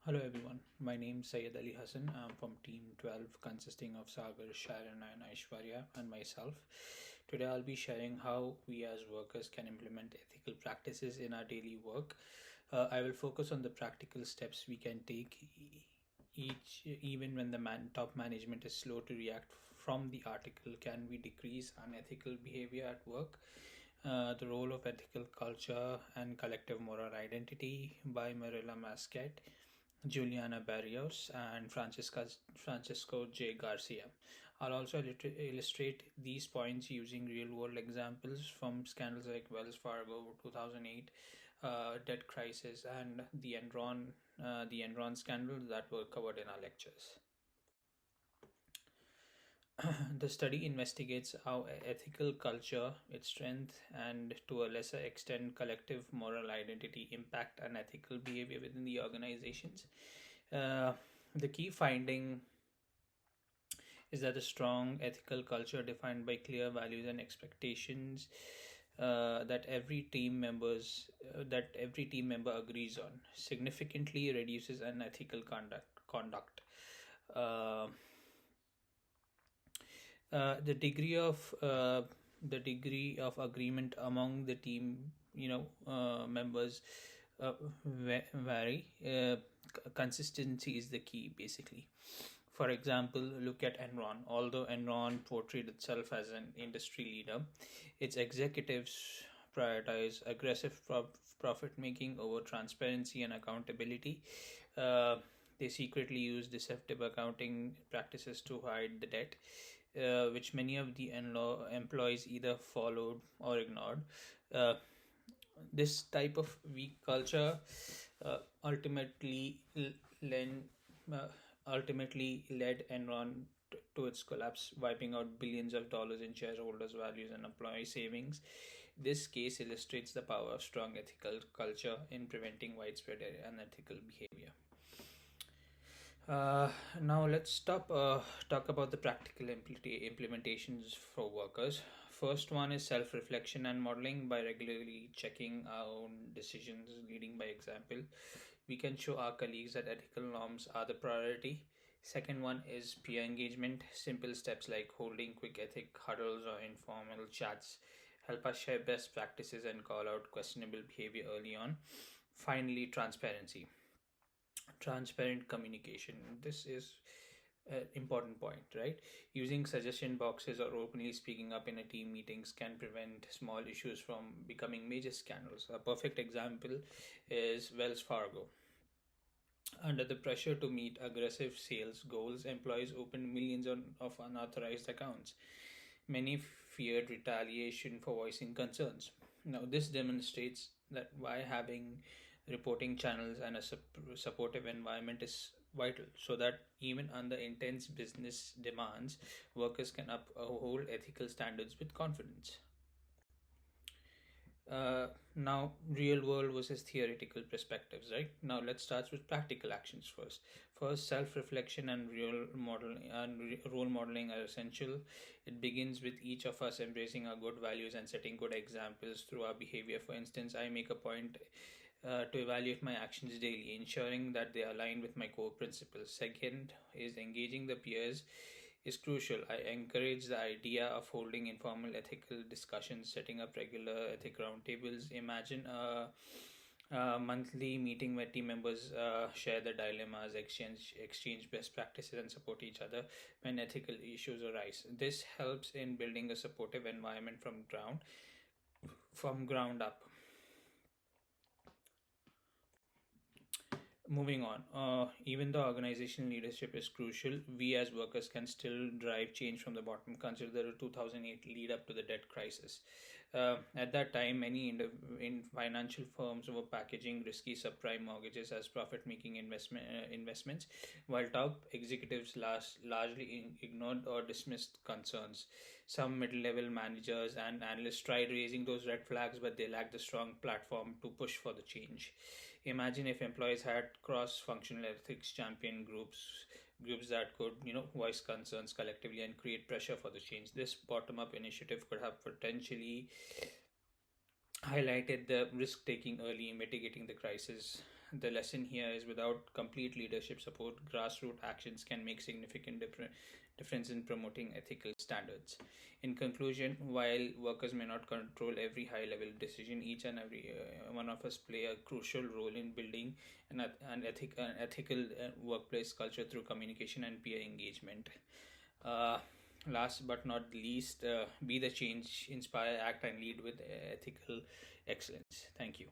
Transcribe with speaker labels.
Speaker 1: Hello everyone, my name is Syed Ali Hassan. I'm from Team 12 consisting of Sagar, Sharon and Aishwarya and myself. Today I'll be sharing how we as workers can implement ethical practices in our daily work. I will focus on the practical steps we can take each even when the top management is slow to react. From the article, can we decrease unethical behavior at work? The role of ethical culture and collective moral identity by Marilla Mascat, Juliana Barrios, and Francisco J. Garcia. I'll also illustrate these points using real world examples from scandals like Wells Fargo 2008, debt crisis, and the Enron scandal that were covered in our lectures. The study investigates how ethical culture, its strength, and to a lesser extent, collective moral identity impact unethical behavior within the organizations. Uh, the key finding is that a strong ethical culture defined by clear values and expectations that every team member agrees on significantly reduces unethical conduct. Uh, the degree of agreement among the team members vary. Consistency is the key, basically. For example, look at Enron. Although Enron portrayed itself as an industry leader, its executives prioritize aggressive profit making over transparency and accountability. uh, they secretly use deceptive accounting practices to hide the debt, which many of the employees either followed or ignored. Uh, this type of weak culture uh, ultimately led uh, ultimately led Enron to its collapse, wiping out billions of dollars in shareholders' values and employee savings. This case illustrates the power of strong ethical culture in preventing widespread unethical behavior. Uh, Now let's talk about the practical implementations for workers. First one is self-reflection and modeling. By regularly checking our own decisions, leading by example, we can show our colleagues that ethical norms are the priority. Second one is peer engagement. Simple steps like holding quick ethic huddles or informal chats help us share best practices and call out questionable behavior early on. Finally, transparent communication. This is an important point, right? Using suggestion boxes or openly speaking up in a team meetings can prevent small issues from becoming major scandals. A perfect example is Wells Fargo. Under the pressure to meet aggressive sales goals, employees opened millions of unauthorized accounts. Many feared retaliation for voicing concerns. Now, this demonstrates that why having reporting channels and a supportive environment is vital, so that even under intense business demands, workers can uphold ethical standards with confidence. Now, real world versus theoretical perspectives, right? Now, let's start with practical actions first. First, self-reflection and role modeling are essential. It begins with each of us embracing our good values and setting good examples through our behavior. For instance, I make a point to evaluate my actions daily, ensuring that they align with my core principles. Second is engaging the peers is crucial. I encourage the idea of holding informal ethical discussions, setting up regular ethic roundtables. Imagine a monthly meeting where team members share their dilemmas, exchange best practices, and support each other when ethical issues arise. This helps in building a supportive environment from ground up. Moving on, even though organizational leadership is crucial, we as workers can still drive change from the bottom. Consider the 2008 lead up to the debt crisis. At that time, many in financial firms were packaging risky subprime mortgages as profit-making investments, while top executives largely ignored or dismissed concerns. Some middle-level managers and analysts tried raising those red flags, but they lacked the strong platform to push for the change. Imagine if employees had cross-functional ethics champion groups that could voice concerns collectively and create pressure for the change. This bottom-up initiative could have potentially highlighted the risk taking early, mitigating the crisis the lesson here is without complete leadership support, grassroots actions can make significant difference in promoting ethical standards. In conclusion, while workers may not control every high level decision, each and every one of us play a crucial role in building an ethical workplace culture through communication and peer engagement. Uh, Last but not least, be the change, inspire, act, and lead with ethical excellence. Thank you.